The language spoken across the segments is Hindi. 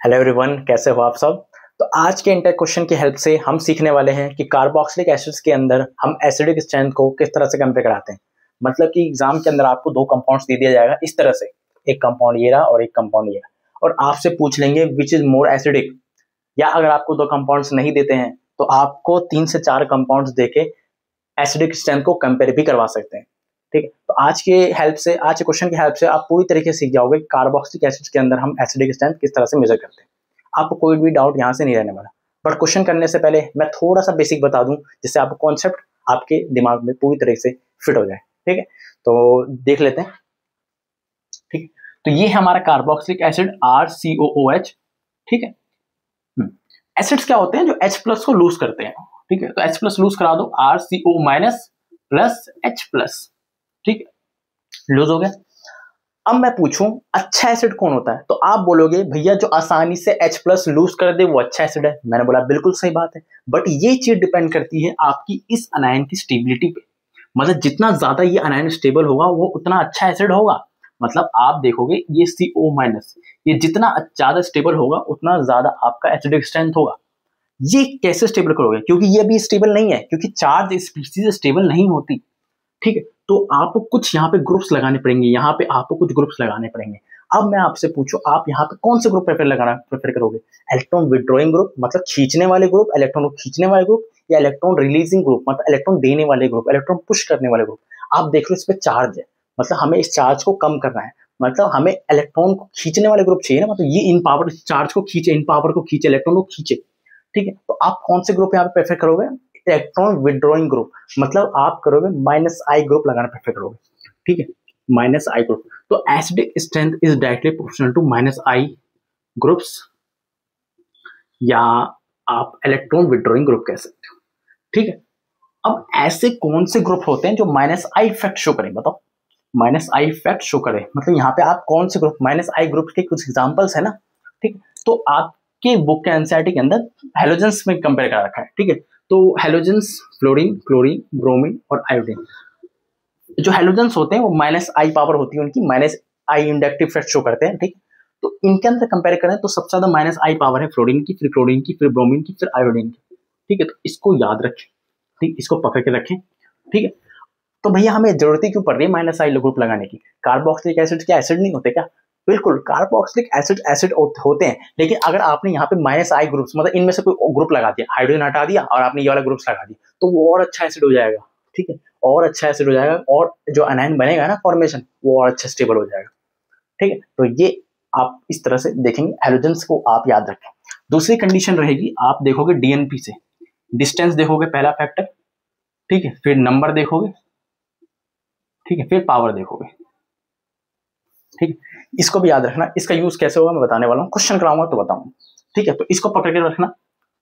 हेलो एवरीवन, कैसे हो आप सब। तो आज के इंटर क्वेश्चन की हेल्प से हम सीखने वाले हैं कि कार्बोक्सिलिक एसिड्स के अंदर हम एसिडिक स्ट्रेंथ को किस तरह से कंपेयर कराते हैं। मतलब कि एग्जाम के अंदर आपको दो कंपाउंड्स दे दिया जाएगा इस तरह से, एक कंपाउंड ये रहा और एक कंपाउंड ये रहा, और आपसे पूछ लेंगे विच इज मोर एसिडिक। या अगर आपको दो कंपाउंड्स नहीं देते हैं तो आपको 3 से 4 कंपाउंड्स देके एसिडिक स्ट्रेंथ को कंपेयर भी करवा सकते हैं। ठीक है, तो आज के क्वेश्चन की हेल्प से आप पूरी तरीके से सीख जाओगे कार्बोक्सिलिक एसिड्स के अंदर हम एसिडिक स्ट्रेंथ किस तरह से मेजर करते हैं। आपको कोई भी डाउट यहाँ से नहीं रहने वाला। बट क्वेश्चन करने से पहले मैं थोड़ा सा बेसिक बता दूं जिससे आपको कॉन्सेप्ट आपके दिमाग में पूरी तरह से फिट हो जाए। ठीक है, तो देख लेते हैं। ठीक है, तो ये है हमारा कार्बोक्सिलिक एसिड RCOOH। ठीक है, एसिड्स क्या होते हैं जो H प्लस को लूज करते हैं। ठीक है, तो H प्लस लूज करा दो, RCO minus plus H plus. ठीक है, लूज हो गया। अब मैं पूछूं अच्छा एसिड कौन होता है, तो आप बोलोगे भैया जो आसानी से H प्लस लूज कर दे वो अच्छा एसिड है। मैंने बोला बिल्कुल सही बात है, बट ये चीज डिपेंड करती है आपकी इस अनायन की स्टेबिलिटी पे। मतलब जितना ज्यादा ये अनायन स्टेबल होगा वो उतना अच्छा एसिड होगा। मतलब आप देखोगे ये CO माइनस, ये जितना ज्यादा स्टेबल होगा उतना ज्यादा आपका एसिडिक स्ट्रेंथ होगा। ये कैसे स्टेबल करोगे, क्योंकि ये भी स्टेबल नहीं है, क्योंकि चार्ज स्पीशीज स्टेबल नहीं होती। ठीक है, तो आपको कुछ यहाँ पे ग्रुप्स लगाने पड़ेंगे, यहाँ पे आपको कुछ ग्रुप्स लगाने पड़ेंगे। अब मैं आपसे पूछूं आप यहाँ पे कौन से ग्रुप प्रेफर करोगे? इलेक्ट्रॉन विड्रॉइंग ग्रुप मतलब खींचने वाले ग्रुप, इलेक्ट्रॉन को खींचने वाले ग्रुप, या इलेक्ट्रॉन रिलीजिंग ग्रुप मतलब इलेक्ट्रॉन देने वाले ग्रुप, इलेक्ट्रॉन पुश करने वाले ग्रुप। आप देख लो इस पे चार्ज है, मतलब हमें इस चार्ज को कम करना है, मतलब हमें इलेक्ट्रॉन को खींचने वाले ग्रुप चाहिए ना, मतलब ये इन पावर चार्ज को खींचे, इन पावर को खींचे, इलेक्ट्रॉन को खींचे। ठीक है, तो आप कौन से ग्रुप यहाँ पे प्रेफर करोगे? इलेक्ट्रॉन विड्रॉइंग ग्रुप, मतलब आप करोगे -I ग्रुप लगाना प्रेफर करोगे। ठीक है, -I ग्रुप। तो acidic strength is directly proportional to -I groups, या आप इलेक्ट्रॉन विड्रॉइंग ग्रुप कह सकते हो। ठीक है, अब ऐसे कौन से ग्रुप होते हैं जो -I इफेक्ट शो करें? बताओ, -I इफेक्ट शो करें मतलब यहाँ पे आप कौन से ग्रुप, -I ग्रुप के कुछ एग्जांपल्स है ना। ठीक, तो आपके बुक के एनसीईआरटी के अंदर हेलोजेंस में कंपेयर कर रखा है। ठीक है, तो हेलोजेंस फ्लोरीन, क्लोरीन, ब्रोमीन और आयोडीन। जो हेलोजेंस होते हैं वो -I पावर होती है उनकी, -I इंडक्टिव इफेक्ट शो करते हैं। ठीक, तो इनके अंदर कंपेयर करें तो सबसे ज्यादा -I पावर है फ्लोरीन की, फिर क्लोरीन की, फिर ब्रोमीन की, फिर आयोडीन की। ठीक है, तो इसको याद रखें। ठीक, इसको पकड़ के रखें। ठीक है, तो भैया हमें जरूरत ही क्यों पड़ रही है -I ग्रुप लगाने की? कार्बोक्सिलिक एसिड क्या एसिड नहीं होते क्या? बिल्कुल, कार्बोक्सिलिक एसिड एसिड होते हैं, लेकिन अगर आपने यहाँ पे -I ग्रुप्स मतलब इनमें से कोई ग्रुप लगा दिया, हाइड्रोजन हटा दिया और आपने ये वाला ग्रुप्स लगा दिया, तो वो और अच्छा एसिड हो जाएगा। ठीक है, और अच्छा एसिड हो जाएगा, और जो अनायन बनेगा ना फॉर्मेशन, वो और अच्छा स्टेबल हो जाएगा। ठीक है, तो ये आप इस तरह से देखेंगे, हेलोजेंस को आप याद रखें। दूसरी कंडीशन रहेगी, आप देखोगे DNP से डिस्टेंस देखोगे, पहला फैक्टर। ठीक है, फिर नंबर देखोगे। ठीक है, फिर पावर देखोगे। ठीक है, इसको भी याद रखना। इसका यूज कैसे होगा मैं बताने वाला हूँ, क्वेश्चन कराऊंगा तो बताऊंगा। ठीक है, तो इसको पकड़ के रखना।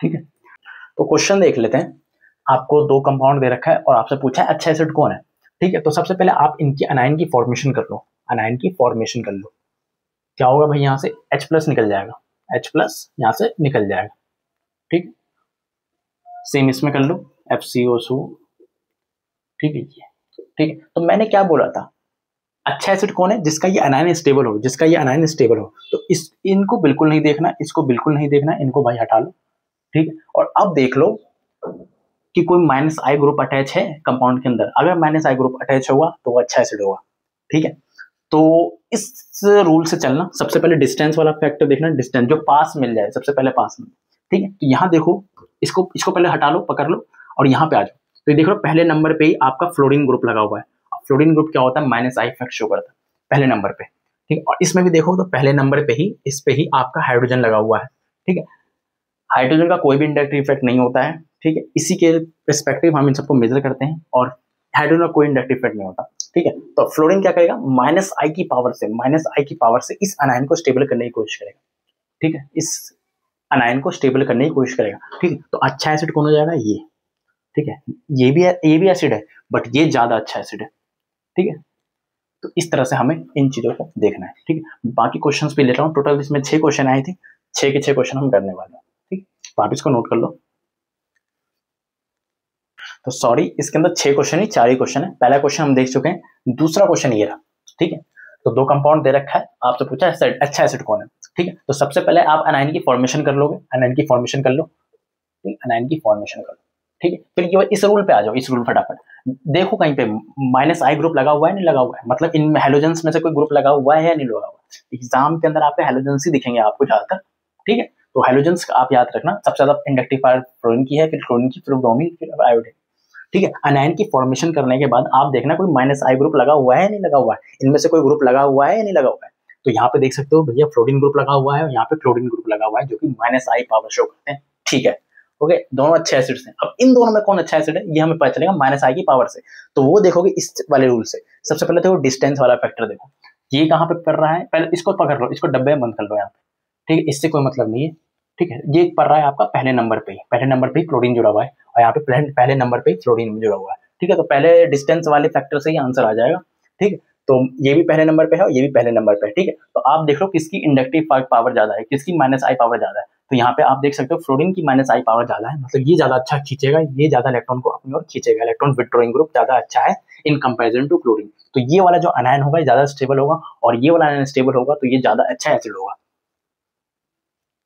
ठीक है, तो क्वेश्चन देख लेते हैं। आपको दो कंपाउंड दे रखा है और आपसे पूछा है अच्छा एसिड कौन है। ठीक है, तो सबसे पहले आप इनकी अनायन की फॉर्मेशन कर लो, अनायन की फॉर्मेशन कर लो। क्या होगा भाई, यहाँ से H प्लस निकल जाएगा, H प्लस यहाँ से निकल जाएगा। ठीक, सेम इसमें कर लो FCO2। ठीक है, ठीक है, तो मैंने क्या बोला था, अच्छा एसिड कौन है? जिसका ये अनायन स्टेबल हो, जिसका ये अनायन स्टेबल हो। तो इनको बिल्कुल नहीं देखना, इसको बिल्कुल नहीं देखना, इनको भाई हटा लो। ठीक है, और अब देख लो कि कोई -I ग्रुप अटैच है कंपाउंड के अंदर। अगर -I ग्रुप अटैच होगा तो वो अच्छा एसिड होगा। ठीक है, तो इस रूल से चलना। सबसे पहले डिस्टेंस वाला फैक्टर देखना, डिस्टेंस जो पास मिल जाए, सबसे पहले पास में। ठीक है, तो यहाँ देखो, इसको पहले हटा लो, पकड़ लो, और यहाँ पे आ जाओ। तो देख लो पहले नंबर पे ही आपका फ्लोरीन ग्रुप लगा हुआ है। फ्लोरीन ग्रुप क्या होता है? -I इफेक्ट शो करता है पहले नंबर पे। ठीक है, और इसमें भी देखो तो पहले नंबर पे ही, इस पे ही आपका हाइड्रोजन लगा हुआ है। ठीक है, हाइड्रोजन का कोई भी इंडक्टिव इफेक्ट नहीं होता है। ठीक है, इसी के पर्सपेक्टिव हम इन सबको मेजर करते हैं, और हाइड्रोजन का कोई इंडक्टिव इफेक्ट नहीं होता। ठीक है, तो फ्लोरीन क्या करेगा, -I की पावर से इस अनायन को स्टेबल करने की कोशिश करेगा। ठीक है, इस अनायन को स्टेबल करने की कोशिश करेगा। ठीक है, तो अच्छा एसिड कौन हो जाएगा? ये। ठीक है, ये भी एसिड है, बट ये ज्यादा अच्छा एसिड है। ठीक है, तो इस तरह से हमें इन चीजों को देखना है। ठीक है, बाकी क्वेश्चंस भी ले रहा हूँ। टोटल इसमें 6 क्वेश्चन आए थे, 6 के 6 क्वेश्चन हम करने वाले हैं। ठीक, तो आप इसको नोट कर लो। तो सॉरी, इसके अंदर 6 क्वेश्चन ही, 4 ही क्वेश्चन है। पहला क्वेश्चन हम देख चुके हैं, दूसरा क्वेश्चन ये रहा। ठीक है, तो दो कंपाउंड दे रखा है, आपसे पूछा अच्छा एसिड कौन है। ठीक है, तो सबसे पहले आप एनाइन की फॉर्मेशन कर लोगे, एनाइन की फॉर्मेशन कर लो, एनाइन की फॉर्मेशन कर लो, ठीक है। फिर ये इस रूल पे आ जाओ, इस रूल फटाफट देखो कहीं पे माइनस आई ग्रुप लगा हुआ है नहीं लगा हुआ है, मतलब इन हेलोजेंस में से कोई ग्रुप लगा हुआ है या नहीं लगा हुआ है। एग्जाम के अंदर आपके हेलोजेंस ही दिखेंगे आपको ज्यादातर, ठीक है। तो हेलोजेंस आप याद रखना, सबसे ज्यादा इंडक्टिव पावर फ्लोरीन की है, फिर क्लोरीन की, फिर ब्रोमीन, फिर आयोडीन, ठीक है। अनायन की फॉर्मेशन करने के बाद आप देखना कोई माइनस आई ग्रुप लगा हुआ है नहीं लगा हुआ है, इनमें से कोई ग्रुप लगा हुआ है या नहीं लगा हुआ है। तो यहाँ पे देख सकते हो भैया फ्लोरीन ग्रुप लगा हुआ है और यहाँ पे क्लोरीन ग्रुप लगा हुआ है जो कि माइनस आई पावर शो करते हैं, ठीक है। ओके, दोनों अच्छे एसिड्स हैं। अब इन दोनों में कौन अच्छा एसिड है ये हमें पता चलेगा माइनस आई की पावर से। तो वो देखोगे इस वाले रूल से। सबसे पहले देखो डिस्टेंस वाला फैक्टर देखो, ये कहाँ पे कर रहा है, पहले इसको पकड़ लो, इसको डब्बे में बंद कर लो यहाँ पे, ठीक है, इससे कोई मतलब नहीं है, ठीक है। ये पड़ रहा है आपका पहले नंबर पे ही, पहले नंबर पे ही क्लोरीन जुड़ा हुआ है और यहाँ पे पहले नंबर पे ही फ्लोरीन जुड़ा हुआ है, ठीक है। तो पहले डिस्टेंस वाले फैक्टर से ही आंसर आ जाएगा, ठीक है। तो ये भी पहले नंबर पे है और ये भी पहले नंबर पे है, ठीक है। तो आप देख लो किसकी इंडक्टिव पावर ज्यादा है, किसकी माइनस आई पावर ज्यादा है। तो यहाँ पे आप देख सकते हो फ्लोरीन की माइनस आई पावर ज्यादा है, मतलब ये ज्यादा अच्छा खींचेगा, ये ज्यादा इलेक्ट्रॉन को अपनी ओर खींचेगा, इलेक्ट्रॉन विथड्रॉइंग ग्रुप ज्यादा अच्छा है इन कंपैरिजन टू क्लोरीन। तो ये वाला जो अनायन होगा ज्यादा स्टेबल होगा और ये वाला अनायन स्टेबल होगा, तो ये ज्यादा अच्छा एसिड होगा,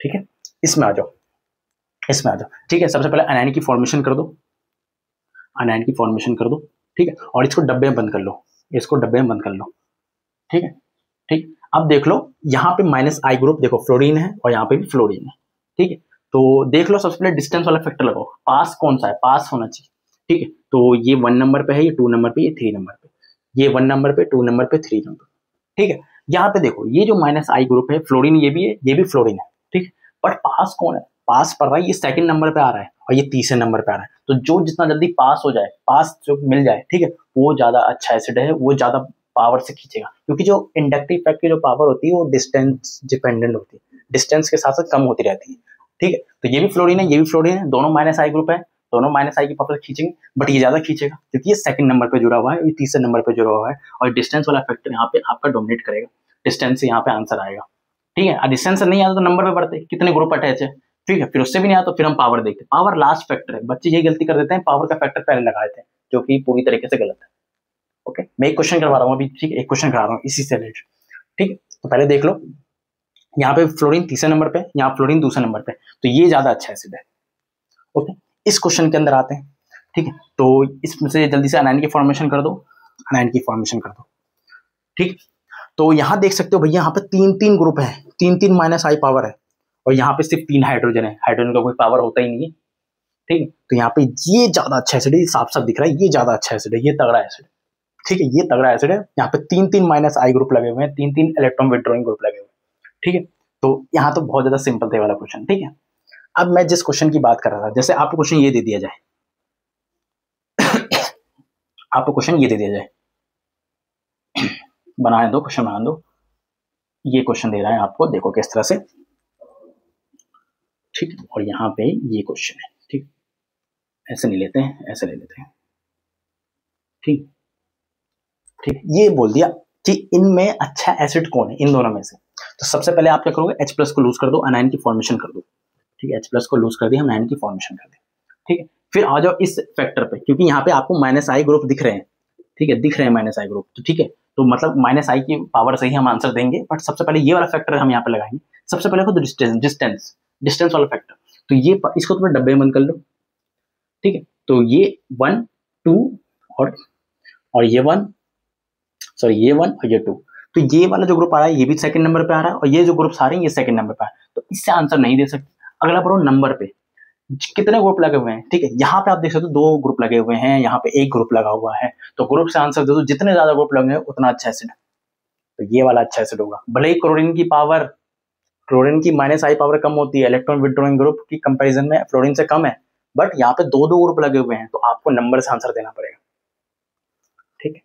ठीक है। इसमें आ जाओ, इसमें आ जाओ, ठीक है। सबसे पहले अनायन की फॉर्मेशन कर दो, अनायन की फॉर्मेशन कर दो, ठीक है। और इसको डब्बे में बंद कर लो, इसको डब्बे में बंद कर लो, ठीक है, ठीक। अब देख लो यहाँ पे माइनस आई ग्रुप देखो फ्लोरीन है और यहाँ पे भी फ्लोरीन है, ठीक है। तो देख लो सबसे पहले डिस्टेंस वाला फैक्टर लगाओ, पास कौन सा है, पास होना चाहिए, ठीक है। तो ये 1 नंबर पे है, ये 2 नंबर पे, ये 3 नंबर पे, ये 1 नंबर पे, 2 नंबर पे, 3 नंबर, ठीक है। यहाँ पे देखो ये जो माइनस आई ग्रुप है फ्लोरीन, ये भी है, ये भी फ्लोरीन है, ठीक है। बट पास कौन है, पास पड़ रहा है ये 2nd नंबर पे आ रहा है और ये 3रे नंबर पे आ रहा है। तो जो जितना जल्दी पास हो जाए, पास जो मिल जाए, ठीक है, वो ज्यादा अच्छा एसिड है, वो ज्यादा पावर से खींचेगा, क्योंकि जो इंडक्टिव इफेक्ट की जो पावर होती है वो डिस्टेंस डिपेंडेंट होती है, डिस्टेंस के साथ साथ कम होती रहती है, ठीक है। तो ये भी फ्लोरीन है, ये भी फ्लोरीन है, दोनों माइनस आई ग्रुप है, दोनों माइनस आई की पावर खींचेंगे, बट ये ज्यादा खींचेगा क्योंकि ये 2nd नंबर पे जुड़ा हुआ है, ये 3रे नंबर पे जुड़ा हुआ है और डिस्टेंस वाला फैक्टर यहाँ पे आपका डोमिनेट करेगा, डिस्टेंस से यहाँ पे आंसर आएगा, ठीक है। डिस्टेंस नहीं आता तो नंबर पे बढ़ते कितने ग्रुप अटैच है, ठीक है। फिर उससे भी नहीं आता तो फिर हम पावर देखते हैं, पावर लास्ट फैक्टर है। बच्चे यही गलती कर देते हैं, पावर का फैक्टर पहले लगा देते हैं, जो कि पूरी तरीके से गलत है। ओके, मैं एक क्वेश्चन करवा रहा हूँ अभी, ठीक है, एक क्वेश्चन करा रहा हूँ इसी से रिलेटेड, ठीक है। तो पहले देख लो यहाँ पे फ्लोरीन 3रे नंबर पे, यहाँ फ्लोरीन 2रे नंबर पे, तो ये ज्यादा अच्छा एसिड है। ओके, इस क्वेश्चन के अंदर आते हैं, ठीक है। तो इसमें से जल्दी से अनायन की फॉर्मेशन कर दो, अनायन की फॉर्मेशन कर दो, ठीक। तो यहाँ देख सकते हो भैया यहाँ पे 3 ग्रुप है, 3 माइनस आई पावर है और यहाँ पे सिर्फ 3 हाइड्रोजन है, हाइड्रोजन का कोई पावर होता ही नहीं है, ठीक है। तो यहाँ पे ये ज्यादा अच्छा एसिड है, साफ साफ दिख रहा है, ये ज्यादा अच्छा एसिड है, ये तगड़ा एसिड है, ठीक है, ये तगड़ा एसिड है। यहाँ पे 3 माइनस आई ग्रुप लगे हुए हैं, 3 इलेक्ट्रॉन विथड्रॉइंग ग्रुप लगे हुए हैं, ठीक है। तो यहाँ तो बहुत ज्यादा सिंपल थे वाला क्वेश्चन, ठीक है। अब मैं जिस क्वेश्चन की बात कर रहा था, जैसे आपको क्वेश्चन ये दे दिया जाए आपको क्वेश्चन ये दे दिया जाए, बनाने दो, क्वेश्चन बना दो, ये क्वेश्चन दे रहा है आपको, देखो किस तरह से, ठीक। और यहाँ पे ये क्वेश्चन है, ठीक, ऐसे नहीं लेते हैं, ऐसे ले लेते हैं, ठीक, ठीक। ये बोल दिया कि इनमें अच्छा एसिड कौन है इन दोनों में से। तो सबसे पहले आप क्या करोगे, H+ को लूज कर दो, अनायन की फॉर्मेशन कर दो, ठीक है। H+ को लूज कर दिया, अनायन की फॉर्मेशन कर दी, ठीक है। फिर आ जाओ इस फैक्टर पे, क्योंकि यहाँ पे आपको माइनस आई ग्रुप दिख रहे हैं, ठीक है, दिख रहे हैं माइनस आई ग्रुप, तो ठीक है। तो मतलब माइनस आई की पावर से ही हम आंसर देंगे, बट सबसे पहले ये वाला फैक्टर हम यहाँ पे लगाएंगे। सबसे पहले तो डिस्टेंस वाला फैक्टर, तो ये इसको तुम्हें डब्बे में बंद कर लो, ठीक है। तो ये 1 2 और ये 1 ये 1 और ये 2, तो ये वाला जो ग्रुप आ रहा है ये भी 2nd नंबर पे आ रहा है और ये जो ग्रुप आ रहे हैं ये 2nd नंबर पे आ रहा है, तो इससे आंसर नहीं दे सकते। अगला पढ़ो नंबर पे कितने ग्रुप लगे हुए हैं, ठीक है। यहाँ पे आप देख सकते हो 2 ग्रुप लगे हुए हैं, यहाँ पे 1 ग्रुप लगा हुआ है, तो ग्रुप से आंसर दे दो, जितने ज्यादा ग्रुप लगे हैं उतना अच्छा एसिड है, तो ये वाला अच्छा एसिड होगा। भले ही क्लोरीन की माइनस आई पावर कम होती है, इलेक्ट्रॉन विथड्रॉइंग ग्रुप की कंपेरिजन में फ्लोरीन से कम है, बट यहाँ पे 2 ग्रुप लगे हुए हैं, तो आपको नंबर से आंसर देना पड़ेगा, ठीक है,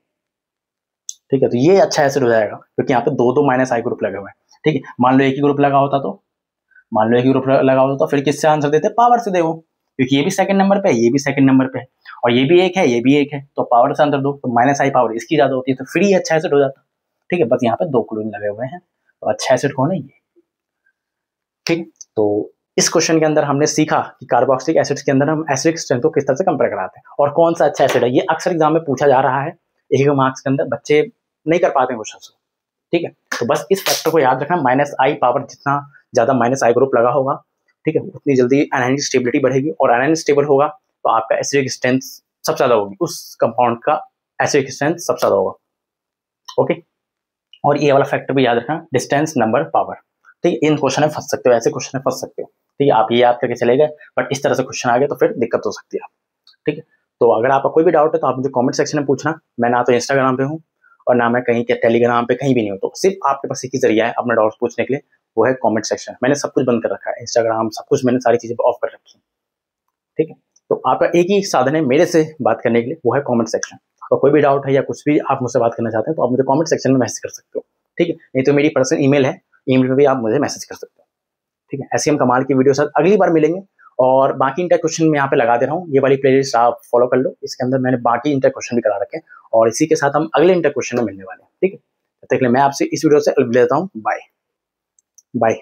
ठीक है। तो ये अच्छा एसिड हो जाएगा क्योंकि यहाँ पे 2 माइनस आई ग्रुप लगे हुए हैं, ठीक है। मान लो एक ही ग्रुप लगा होता तो फिर किससे आंसर देते, पावर से देखो, क्योंकि ये भी 2nd नंबर पे है, ये भी 2nd नंबर पे है और ये भी एक है, ये भी एक है, तो पावर से आंसर दो, तो माइनस आई पावर इसकी ज्यादा होती है, तो फिर ये अच्छा एसिड हो जाता, ठीक है। बस यहाँ पे 2 क्लोरीन लगे हुए हैं, तो अच्छा एसिड कौन है, ये, ठीक। तो इस क्वेश्चन के अंदर हमने सीखा कि कार्बोक्सिलिक एसिड्स के अंदर हम एसिडिक स्ट्रेंथ को किस तरह से कंपेयर कराते हैं और कौन सा अच्छा एसिड है। ये अक्सर एग्जाम में पूछा जा रहा है, एक मार्क्स के अंदर बच्चे नहीं कर पाते हैं क्वेश्चन को, ठीक है। तो बस इस फैक्टर को याद रखना, -I पावर जितना ज़्यादा -I ग्रुप लगा होगा, ठीक है, उतनी जल्दी एनायनिक स्टेबिलिटी बढ़ेगी, और एनायनिक स्टेबल होगा तो आपका एसिडिक स्ट्रेंथ सबसे ज़्यादा होगी, उस कंपाउंड का एसिडिक स्ट्रेंथ सबसे ज़्यादा होगा। ओके, और ये वाला फैक्टर भी याद रखना, डिस्टेंस नंबर पावर। ठीक है, इन क्वेश्चन में फंस सकते हो, ऐसे क्वेश्चन में फंस सकते हो। ठीक है, आप ये याद करके चले गए, बट इस तरह से क्वेश्चन आ गए तो फिर दिक्कत हो सकती है। ठीक है, तो अगर आपका कोई भी डाउट है तो आप मुझे कमेंट सेक्शन में पूछना। मैं ना तो इंस्टाग्राम पे हूँ और ना मैं कहीं के टेलीग्राम पे कहीं भी नहीं हूँ, तो सिर्फ आपके पास एक ही जरिया है अपना डाउट्स पूछने के लिए, वो है कमेंट सेक्शन। मैंने सब कुछ बंद कर रखा है, इंस्टाग्राम सब कुछ मैंने सारी चीज़ें ऑफ कर रखी है। ठीक है, तो आपका एक ही साधन है मेरे से बात करने के लिए, वो है कमेंट सेक्शन। आपका कोई भी डाउट है या कुछ भी आप मुझसे बात करना चाहते हैं तो आप मुझे कमेंट सेक्शन में मैसेज कर सकते हो। ठीक है, नहीं तो मेरी पर्सनल ईमेल है, ईमेल में भी आप मुझे मैसेज कर सकते हो। ठीक है, ऐसी हम कमाल की वीडियो साथ अगली बार मिलेंगे। और बाकी इंटर क्वेश्चन मैं यहाँ पे लगा दे रहा हूँ, ये वाली प्लेलिस्ट आप फॉलो कर लो, इसके अंदर मैंने बाकी इंटर क्वेश्चन भी करा रखे हैं, और इसी के साथ हम अगले इंटर क्वेश्चन में मिलने वाले हैं। ठीक है, तब तक के लिए मैं आपसे इस वीडियो से अलविदा लेता हूँ। Bye bye.